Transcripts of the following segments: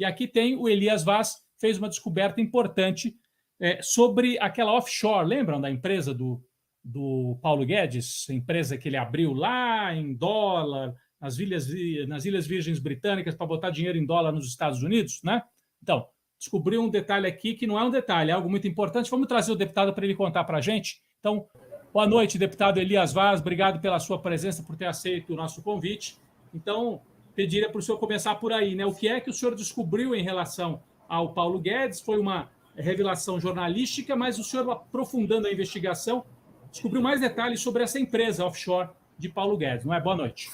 E aqui tem o Elias Vaz, fez uma descoberta importante sobre aquela offshore, lembram da empresa do Paulo Guedes, a empresa que ele abriu lá em dólar, nas Ilhas Virgens Britânicas, para botar dinheiro em dólar nos Estados Unidos, né? Então, descobriu um detalhe aqui que não é um detalhe, é algo muito importante. Vamos trazer o deputado para ele contar para a gente. Então, boa noite, deputado Elias Vaz, obrigado pela sua presença, por ter aceito o nosso convite. Então, pediria para o senhor começar por aí, né? O que é que o senhor descobriu em relação ao Paulo Guedes? Foi uma revelação jornalística, mas o senhor, aprofundando a investigação, descobriu mais detalhes sobre essa empresa offshore de Paulo Guedes, não é? Boa noite.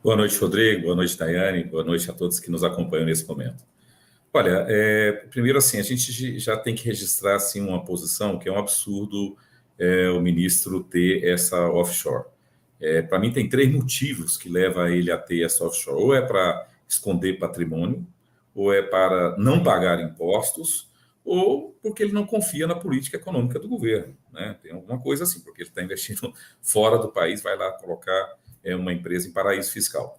Boa noite, Rodrigo. Boa noite, Daiane. Boa noite a todos que nos acompanham nesse momento. Olha, primeiro assim, a gente já tem que registrar assim, uma posição que é um absurdo o ministro ter essa offshore. Para mim, tem 3 motivos que levam ele a ter essa offshore. Ou é para esconder patrimônio, ou é para não pagar impostos, ou porque ele não confia na política econômica do governo, né? Tem alguma coisa assim, porque ele está investindo fora do país, vai lá colocar uma empresa em paraíso fiscal.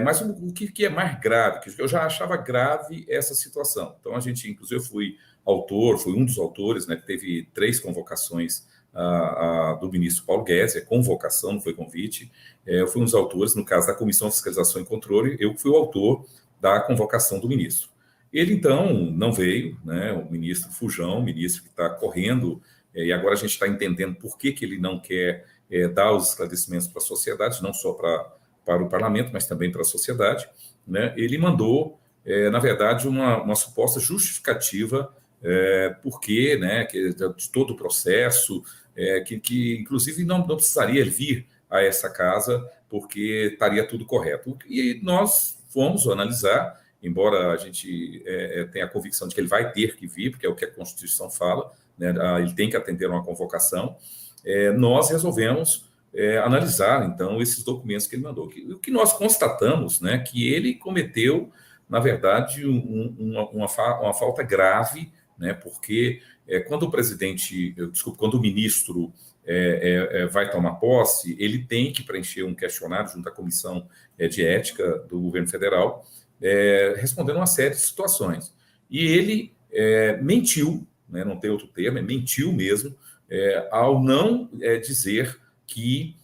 Mas o que é mais grave, que eu já achava grave essa situação. Então, a gente, inclusive, eu fui um dos autores, né, que teve 3 convocações do ministro Paulo Guedes, convocação, não foi convite. Eu fui um dos autores, no caso da Comissão de Fiscalização e Controle, eu fui o autor da convocação do ministro. Ele, então, não veio, né, o ministro Fujão, o ministro que está correndo, e agora a gente está entendendo por que ele não quer dar os esclarecimentos para a sociedade, não só para o parlamento, mas também para a sociedade, né? Ele mandou, na verdade, uma suposta justificativa porque, né, de todo o processo, que inclusive não precisaria vir a essa casa, porque estaria tudo correto. E nós fomos analisar, embora a gente tenha a convicção de que ele vai ter que vir, porque é o que a Constituição fala, né, ele tem que atender uma convocação, nós resolvemos analisar, então, esses documentos que ele mandou. O que nós constatamos, né, que ele cometeu, na verdade, uma falta grave, né, porque quando o ministro vai tomar posse, ele tem que preencher um questionário junto à Comissão de Ética do Governo Federal, respondendo uma série de situações. E ele mentiu, né, não tem outro termo, mentiu mesmo, ao não dizer que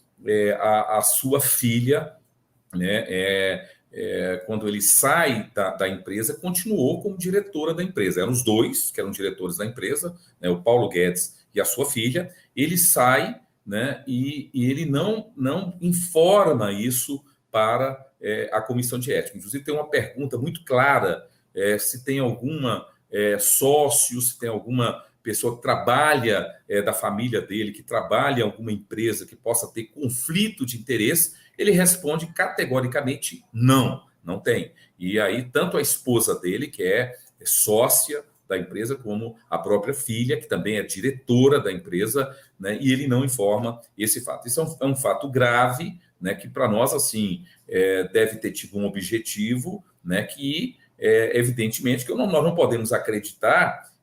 a sua filha, né, quando ele sai da empresa, continuou como diretora da empresa. Eram os 2 que eram diretores da empresa, né, o Paulo Guedes e a sua filha. Ele sai, né, e ele não informa isso para a Comissão de Ética. Inclusive, tem uma pergunta muito clara se tem alguma sócio, se tem alguma pessoa que trabalha da família dele, que trabalha em alguma empresa que possa ter conflito de interesse. Ele responde categoricamente não, não tem. E aí, tanto a esposa dele, que é sócia da empresa, como a própria filha, que também é diretora da empresa, né, e ele não informa esse fato. Isso é um fato grave, né, que para nós, assim, deve ter tido um objetivo, né, que, evidentemente, que nós não podemos acreditar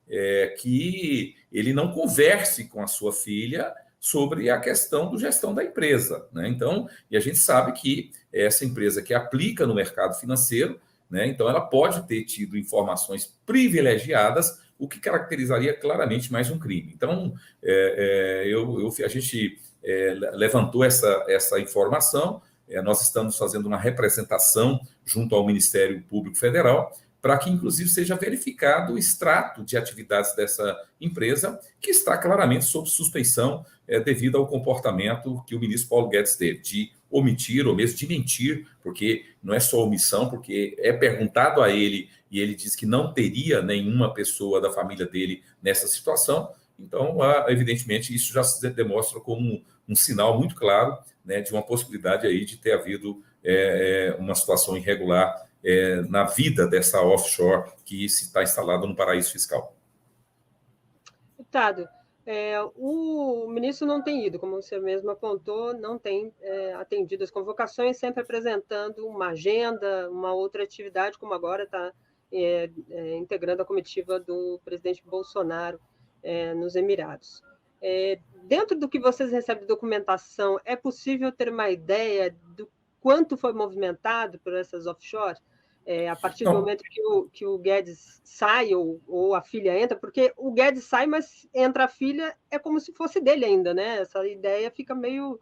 que ele não converse com a sua filha sobre a questão da gestão da empresa, né? Então, e a gente sabe que essa empresa que aplica no mercado financeiro, né, então ela pode ter tido informações privilegiadas, o que caracterizaria claramente mais um crime. Então, a gente levantou essa informação, nós estamos fazendo uma representação junto ao Ministério Público Federal, para que, inclusive, seja verificado o extrato de atividades dessa empresa, que está claramente sob suspeição devido ao comportamento que o ministro Paulo Guedes teve, de omitir ou mesmo de mentir, porque não é só omissão, porque é perguntado a ele e ele diz que não teria nenhuma pessoa da família dele nessa situação. Então, evidentemente, isso já se demonstra como um sinal muito claro, né, de uma possibilidade aí de ter havido uma situação irregular na vida dessa offshore que se está instalada no paraíso fiscal. Deputado, o ministro não tem ido, como você mesmo apontou, não tem atendido as convocações, sempre apresentando uma agenda, uma outra atividade, como agora está integrando a comitiva do presidente Bolsonaro nos Emirados. Dentro do que vocês recebem de documentação, é possível ter uma ideia do quanto foi movimentado por essas offshore? a partir do momento que o Guedes sai ou a filha entra, porque o Guedes sai, mas entra a filha, é como se fosse dele ainda, né? Essa ideia fica meio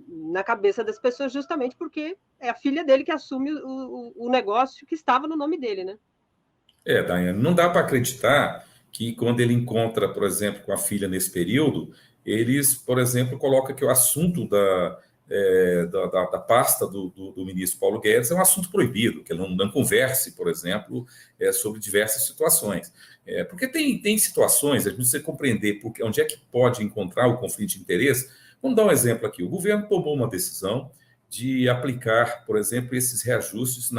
na cabeça das pessoas, justamente porque é a filha dele que assume o negócio que estava no nome dele, né? Daiane, não dá para acreditar que quando ele encontra, por exemplo, com a filha nesse período, eles, por exemplo, colocam que o assunto da pasta do ministro Paulo Guedes é um assunto proibido, que ele não converse, por exemplo, sobre diversas situações. Porque tem situações, a gente precisa compreender onde é que pode encontrar o conflito de interesse. Vamos dar um exemplo aqui. O governo tomou uma decisão de aplicar, por exemplo, esses reajustes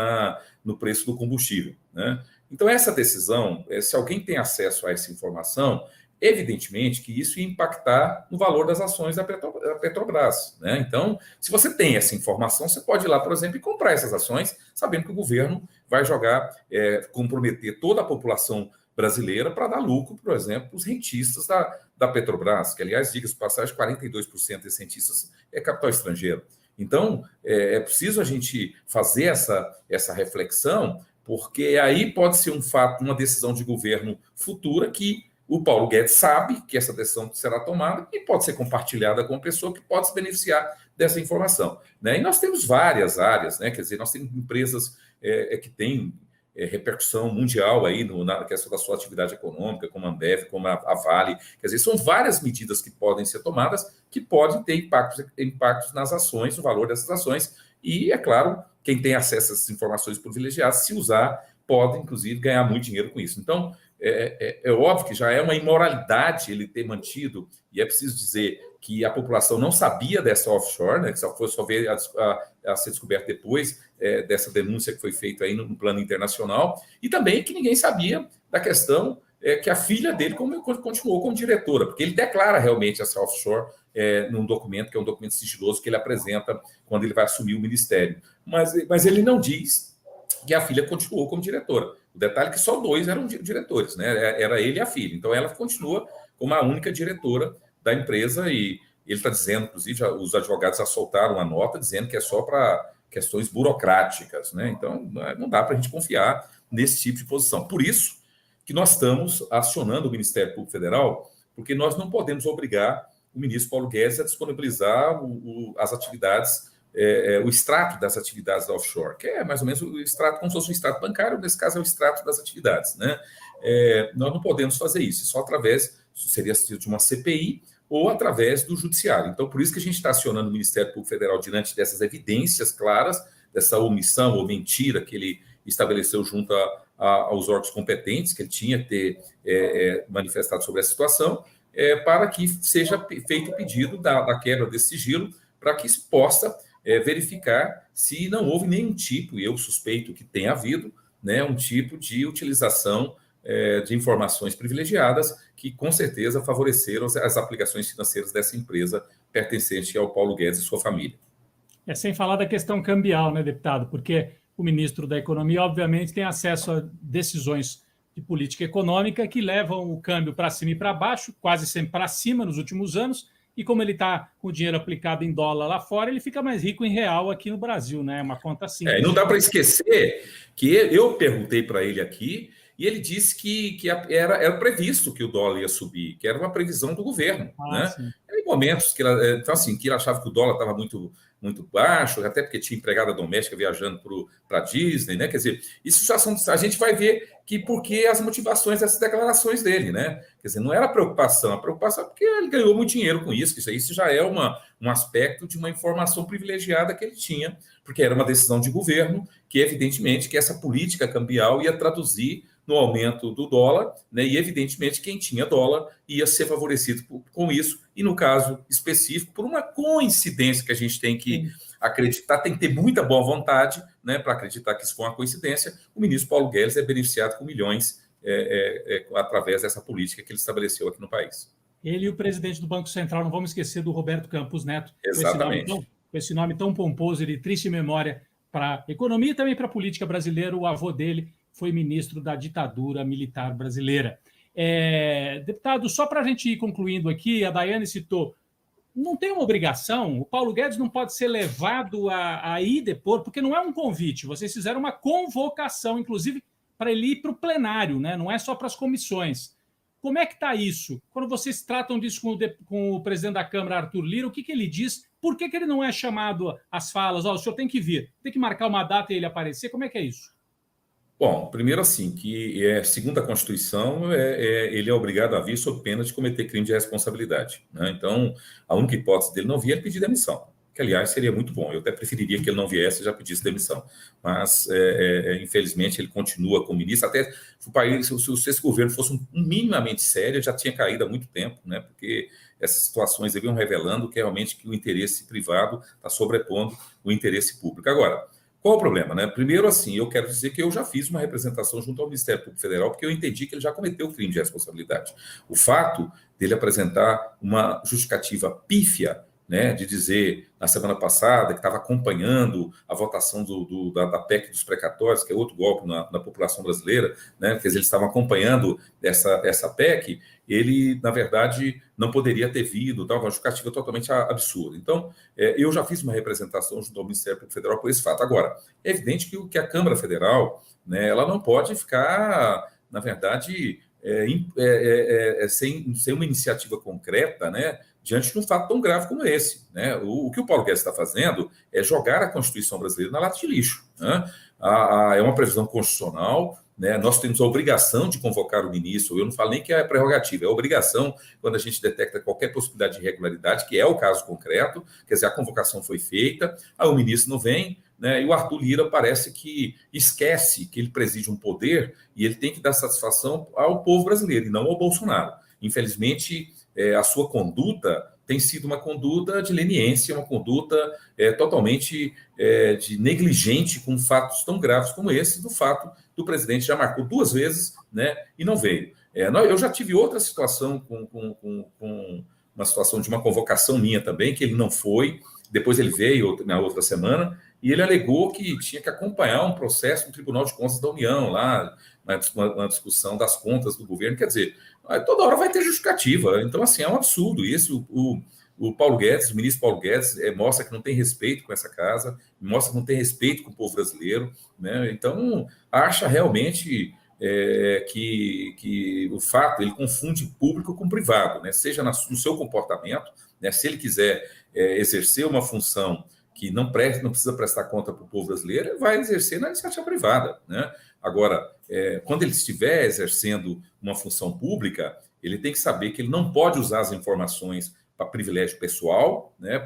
no preço do combustível, né? Então, essa decisão, se alguém tem acesso a essa informação, evidentemente que isso ia impactar no valor das ações da Petrobras, né? Então, se você tem essa informação, você pode ir lá, por exemplo, e comprar essas ações, sabendo que o governo vai comprometer toda a população brasileira para dar lucro, por exemplo, para os rentistas da Petrobras, que, aliás, diga-se de passagem, 42% desses rentistas é capital estrangeiro. Então, é preciso a gente fazer essa reflexão, porque aí pode ser um fato, uma decisão de governo futura que o Paulo Guedes sabe que essa decisão será tomada e pode ser compartilhada com a pessoa que pode se beneficiar dessa informação, né? E nós temos várias áreas, né? Quer dizer, nós temos empresas que têm repercussão mundial aí na questão da sua atividade econômica, como a Ambev, como a Vale. Quer dizer, são várias medidas que podem ser tomadas que podem ter impactos nas ações, no valor dessas ações. E, é claro, quem tem acesso a essas informações privilegiadas, se usar, pode, inclusive, ganhar muito dinheiro com isso. Então, é óbvio que já é uma imoralidade ele ter mantido, e é preciso dizer que a população não sabia dessa offshore, né, que só veio a ser descoberta depois dessa denúncia que foi feita aí no plano internacional, e também que ninguém sabia da questão que a filha dele continuou como diretora, porque ele declara realmente essa offshore num documento, que é um documento sigiloso que ele apresenta quando ele vai assumir o ministério. Mas ele não diz que a filha continuou como diretora. O detalhe é que só 2 eram diretores, né? Era ele e a filha. Então, ela continua como a única diretora da empresa e ele está dizendo, inclusive, os advogados já soltaram uma nota dizendo que é só para questões burocráticas, né? Então, não dá para a gente confiar nesse tipo de posição. Por isso que nós estamos acionando o Ministério Público Federal, porque nós não podemos obrigar o ministro Paulo Guedes a disponibilizar as atividades, o extrato das atividades da offshore, que é mais ou menos o extrato, como se fosse um extrato bancário, nesse caso é o extrato das atividades, né? Nós não podemos fazer isso, só através, seria de uma CPI ou através do judiciário. Então, por isso que a gente está acionando o Ministério Público Federal diante dessas evidências claras, dessa omissão ou mentira que ele estabeleceu junto aos órgãos competentes, que ele tinha que ter manifestado sobre a situação, para que seja feito o pedido da quebra desse sigilo, para que se possa verificar se não houve nenhum tipo, e eu suspeito que tenha havido, né, um tipo de utilização de informações privilegiadas que, com certeza, favoreceram as aplicações financeiras dessa empresa pertencente ao Paulo Guedes e sua família. Sem falar da questão cambial, né, deputado? Porque o ministro da Economia, obviamente, tem acesso a decisões de política econômica que levam o câmbio para cima e para baixo, quase sempre para cima nos últimos anos, e como ele está com o dinheiro aplicado em dólar lá fora, ele fica mais rico em real aqui no Brasil, né? É uma conta simples. E não dá para esquecer que eu perguntei para ele aqui, e ele disse que era previsto que o dólar ia subir, que era uma previsão do governo, né? Sim. Em momentos que ele achava que o dólar estava muito baixo, até porque tinha empregada doméstica viajando para a Disney, né? Quer dizer, isso já a gente vai ver que porque as motivações dessas declarações dele, né? Quer dizer, não era a preocupação é porque ele ganhou muito dinheiro com isso, que isso já é um aspecto de uma informação privilegiada que ele tinha, porque era uma decisão de governo que, evidentemente, que essa política cambial ia traduzir no aumento do dólar, né? E, evidentemente, quem tinha dólar ia ser favorecido com isso, e, no caso específico, por uma coincidência que a gente tem que acreditar, tem que ter muita boa vontade, né, para acreditar que isso foi uma coincidência, o ministro Paulo Guedes é beneficiado com milhões através dessa política que ele estabeleceu aqui no país. Ele e o presidente do Banco Central, não vamos esquecer do Roberto Campos Neto, Exatamente. com esse nome tão pomposo e de triste memória para a economia e também para a política brasileira. O avô dele foi ministro da ditadura militar brasileira. Deputado, só para a gente ir concluindo aqui, a Daiane citou não tem uma obrigação, o Paulo Guedes não pode ser levado a ir depor, porque não é um convite, vocês fizeram uma convocação, inclusive, para ele ir para o plenário, né? Não é só para as comissões. Como é que está isso? Quando vocês tratam disso com o presidente da Câmara, Arthur Lira, o que ele diz? Por que ele não é chamado às falas? O senhor tem que vir, tem que marcar uma data e ele aparecer? Como é que é isso? Bom, primeiro assim, que segundo a Constituição, ele é obrigado a vir sob pena de cometer crime de responsabilidade, né? Então, a única hipótese dele não vir é pedir demissão, que, aliás, seria muito bom. Eu até preferiria que ele não viesse e já pedisse demissão. Mas, infelizmente, ele continua como ministro. Até se o país, se esse governo fosse minimamente sério, já tinha caído há muito tempo, né? Porque essas situações vinham revelando que realmente que o interesse privado está sobrepondo o interesse público. Agora, qual o problema, né? Primeiro, assim, eu quero dizer que eu já fiz uma representação junto ao Ministério Público Federal, porque eu entendi que ele já cometeu crime de responsabilidade. O fato dele apresentar uma justificativa pífia, né, de dizer, na semana passada, que estava acompanhando a votação da PEC dos precatórios, que é outro golpe na população brasileira, né, quer dizer, eles estavam acompanhando essa PEC, ele, na verdade, não poderia ter vindo, uma justificativa totalmente absurda. Então, eu já fiz uma representação junto ao Ministério Público Federal por esse fato. Agora, é evidente que a Câmara Federal, né, ela não pode ficar, na verdade, sem uma iniciativa concreta, né, diante de um fato tão grave como esse, né? O que o Paulo Guedes está fazendo é jogar a Constituição brasileira na lata de lixo, né? É uma previsão constitucional, né? Nós temos a obrigação de convocar o ministro. Eu não falo nem que é prerrogativa, é a obrigação quando a gente detecta qualquer possibilidade de irregularidade, que é o caso concreto, quer dizer, a convocação foi feita, aí o ministro não vem, né? E o Arthur Lira parece que esquece que ele preside um poder e ele tem que dar satisfação ao povo brasileiro e não ao Bolsonaro. Infelizmente, a sua conduta tem sido uma conduta de leniência, uma conduta totalmente de negligente com fatos tão graves como esse, do fato do presidente já marcou 2 vezes, né, e não veio. Eu já tive outra situação com uma situação de uma convocação minha também, que ele não foi, depois ele veio na outra semana, e ele alegou que tinha que acompanhar um processo no Tribunal de Contas da União, lá, uma discussão das contas do governo. Quer dizer, toda hora vai ter justificativa. Então, assim, é um absurdo isso. O Paulo Guedes, o ministro Paulo Guedes, mostra que não tem respeito com essa casa, mostra que não tem respeito com o povo brasileiro, né? Então, acha realmente que o fato, ele confunde público com privado, né? Seja no seu comportamento, né? Se ele quiser exercer uma função que não precisa prestar conta para o povo brasileiro, ele vai exercer na iniciativa privada, né? Agora, quando ele estiver exercendo uma função pública, ele tem que saber que ele não pode usar as informações para privilégio pessoal, né?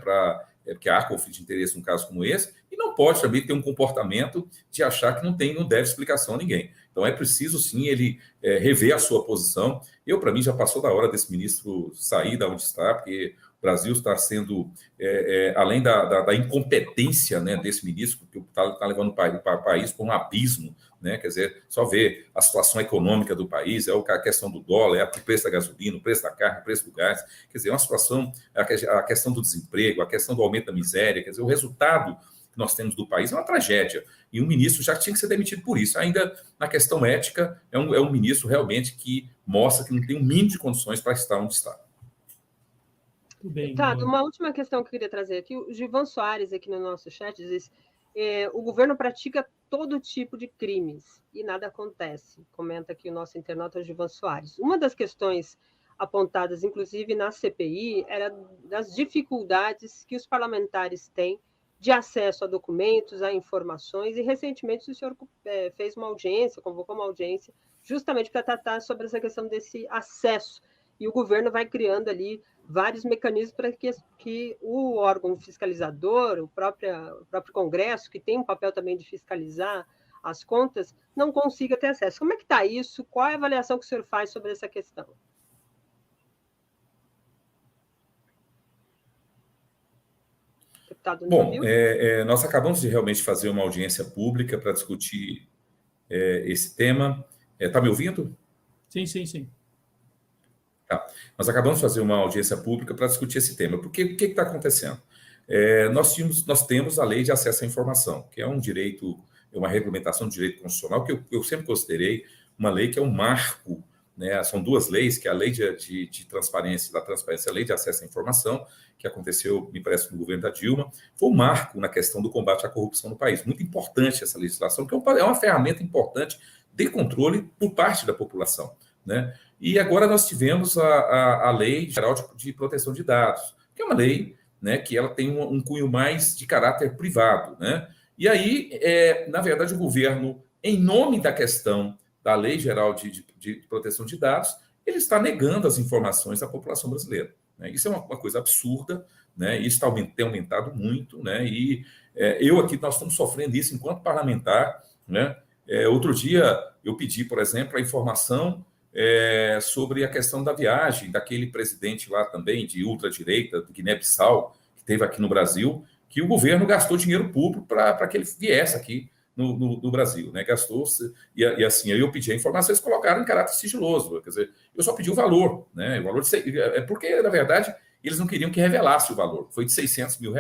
Porque há conflito de interesse num caso como esse, e não pode também ter um comportamento de achar que não deve explicação a ninguém. Então, é preciso, sim, ele rever a sua posição. Para mim, já passou da hora desse ministro sair da onde está, porque o Brasil está sendo, além da incompetência, né, desse ministro, que está levando o país para um abismo, né? Quer dizer, só ver a situação econômica do país, a questão do dólar, o preço da gasolina, o preço da carne, o preço do gás, quer dizer, é uma situação, a questão do desemprego, a questão do aumento da miséria, quer dizer, o resultado que nós temos do país é uma tragédia, e um ministro já tinha que ser demitido por isso. Ainda na questão ética, é um ministro realmente que mostra que não tem o mínimo de condições para estar onde está. Tá, uma última questão que eu queria trazer aqui, o Gilvan Soares aqui no nosso chat diz: o governo pratica todo tipo de crimes e nada acontece, comenta aqui o nosso internauta Gilvan Soares. Uma das questões apontadas, inclusive na CPI, era das dificuldades que os parlamentares têm de acesso a documentos, a informações, e recentemente o senhor fez uma audiência, convocou uma audiência, justamente para tratar sobre essa questão desse acesso, e o governo vai criando ali vários mecanismos para que o órgão fiscalizador, o próprio Congresso, que tem um papel também de fiscalizar as contas, não consiga ter acesso. Como é que está isso? Qual é a avaliação que o senhor faz sobre essa questão? Deputado, bom, nós acabamos de realmente fazer uma audiência pública para discutir esse tema. Está me ouvindo? Sim, sim, sim. Tá. Nós acabamos de fazer uma audiência pública para discutir esse tema. Porque o que está acontecendo? Nós temos a Lei de Acesso à Informação, que é um direito, uma regulamentação de direito constitucional que eu sempre considerei uma lei que é um marco, né? São duas leis, que é a lei de transparência, da transparência, a lei de acesso à informação, que aconteceu, me parece, no governo da Dilma, foi um marco na questão do combate à corrupção no país. Muito importante essa legislação, que é uma ferramenta importante de controle por parte da população, né? E agora nós tivemos a Lei Geral de Proteção de Dados, que é uma lei, né, que ela tem um cunho mais de caráter privado, né? E aí, na verdade, o governo, em nome da questão da Lei Geral de Proteção de Dados, ele está negando as informações à população brasileira, né? Isso é uma coisa absurda, né? Isso tem aumentado muito, né? E nós estamos sofrendo isso enquanto parlamentar, né? Outro dia eu pedi, por exemplo, a informação sobre a questão da viagem daquele presidente lá também de ultradireita, do Guiné-Bissau, que esteve aqui no Brasil, que o governo gastou dinheiro público para que ele viesse aqui no Brasil, né? Gastou, e assim, aí eu pedi a informação, eles colocaram em caráter sigiloso, quer dizer, eu só pedi o valor, né? O valor porque, na verdade, eles não queriam que revelasse o valor, foi de R$600 mil,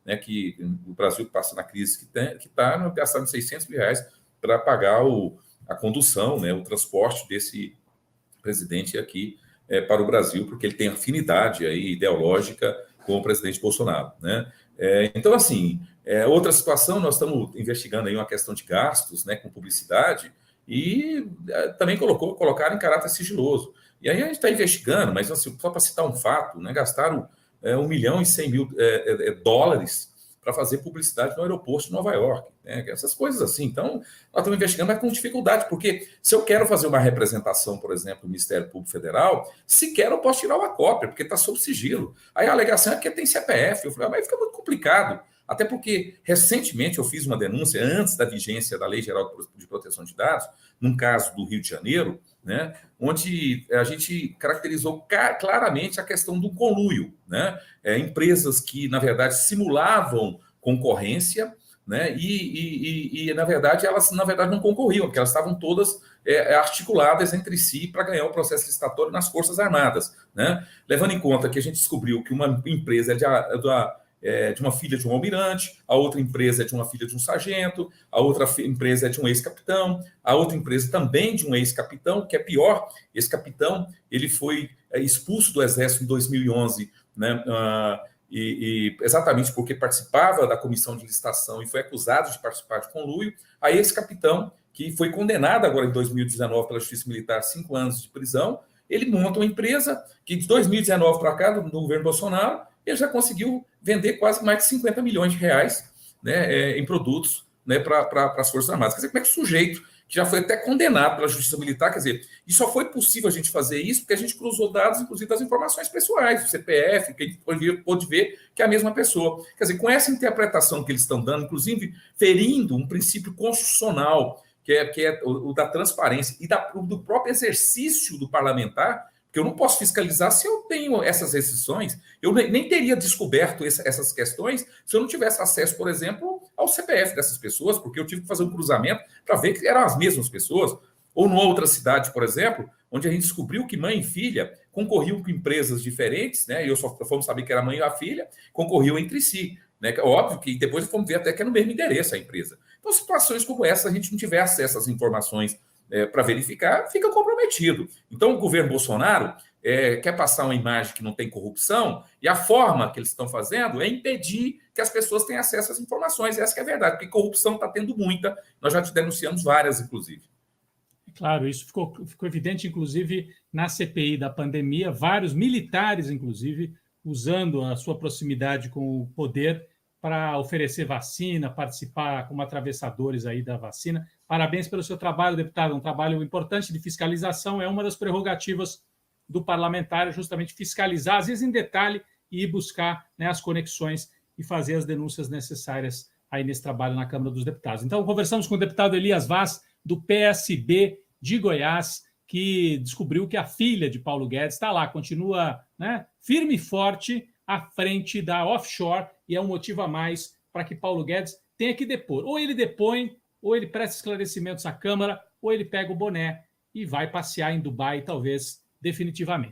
né? Que o Brasil passa na crise que está, gastaram R$600 mil para pagar a condução, né? O transporte desse presidente aqui para o Brasil, porque ele tem afinidade aí ideológica com o presidente Bolsonaro, né? Então, assim, outra situação, nós estamos investigando aí uma questão de gastos, né, com publicidade, e também colocaram em caráter sigiloso. E aí a gente está investigando, mas assim, só para citar um fato, né, gastaram $1 milhão e 100 mil dólares para fazer publicidade no aeroporto de Nova York, né? Essas coisas assim. Então, nós estamos investigando, mas com dificuldade, porque se eu quero fazer uma representação, por exemplo, do Ministério Público Federal, sequer eu posso tirar uma cópia, porque está sob sigilo. Aí a alegação é que tem CPF. Eu falei, mas fica muito complicado. Até porque, recentemente, eu fiz uma denúncia, antes da vigência da Lei Geral de Proteção de Dados, num caso do Rio de Janeiro, né, onde a gente caracterizou claramente a questão do conluio, né? Empresas que, na verdade, simulavam concorrência, né? E na verdade, elas não concorriam, porque elas estavam todas articuladas entre si para ganhar o processo licitatório nas Forças Armadas, né? Levando em conta que a gente descobriu que uma empresa de uma filha de um almirante, a outra empresa é de uma filha de um sargento, a outra empresa é de um ex-capitão, a outra empresa também de um ex-capitão, que é pior, esse capitão ele foi expulso do Exército em 2011, né, exatamente porque participava da comissão de licitação e foi acusado de participar de conluio. Aí esse capitão, que foi condenado agora em 2019 pela Justiça Militar a 5 anos de prisão, ele monta uma empresa que de 2019 para cá, do governo Bolsonaro, ele já conseguiu vender quase mais de R$50 milhões, né, em produtos, né, para as Forças Armadas. Quer dizer, como é que o sujeito, que já foi até condenado pela Justiça Militar, quer dizer, e só foi possível a gente fazer isso porque a gente cruzou dados, inclusive, das informações pessoais, do CPF, que a gente pôde ver que é a mesma pessoa. Quer dizer, com essa interpretação que eles estão dando, inclusive ferindo um princípio constitucional, que é o da transparência e do próprio exercício do parlamentar, porque eu não posso fiscalizar se eu tenho essas restrições. Eu nem teria descoberto essas questões se eu não tivesse acesso, por exemplo, ao CPF dessas pessoas, porque eu tive que fazer um cruzamento para ver que eram as mesmas pessoas. Ou numa outra cidade, por exemplo, onde a gente descobriu que mãe e filha concorriam com empresas diferentes, né? E eu só fomos saber que era a mãe e a filha, concorriam entre si, né? Óbvio que depois fomos ver até que é no mesmo endereço a empresa. Então, situações como essa, a gente não tiver acesso às informações para verificar, fica comprometido. Então, o governo Bolsonaro quer passar uma imagem que não tem corrupção, e a forma que eles estão fazendo é impedir que as pessoas tenham acesso às informações. Essa que é a verdade, porque corrupção está tendo muita, nós já te denunciamos várias, inclusive. Claro, isso ficou evidente, inclusive, na CPI da pandemia, vários militares, inclusive, usando a sua proximidade com o poder para oferecer vacina, participar como atravessadores aí da vacina. Parabéns pelo seu trabalho, deputado, um trabalho importante de fiscalização, é uma das prerrogativas do parlamentar, justamente fiscalizar, às vezes em detalhe, e ir buscar, né, as conexões e fazer as denúncias necessárias aí nesse trabalho na Câmara dos Deputados. Então, conversamos com o deputado Elias Vaz, do PSB de Goiás, que descobriu que a filha de Paulo Guedes está lá, continua, né, firme e forte à frente da offshore, e é um motivo a mais para que Paulo Guedes tenha que depor. Ou ele depõe, ou ele presta esclarecimentos à Câmara, ou ele pega o boné e vai passear em Dubai, talvez definitivamente.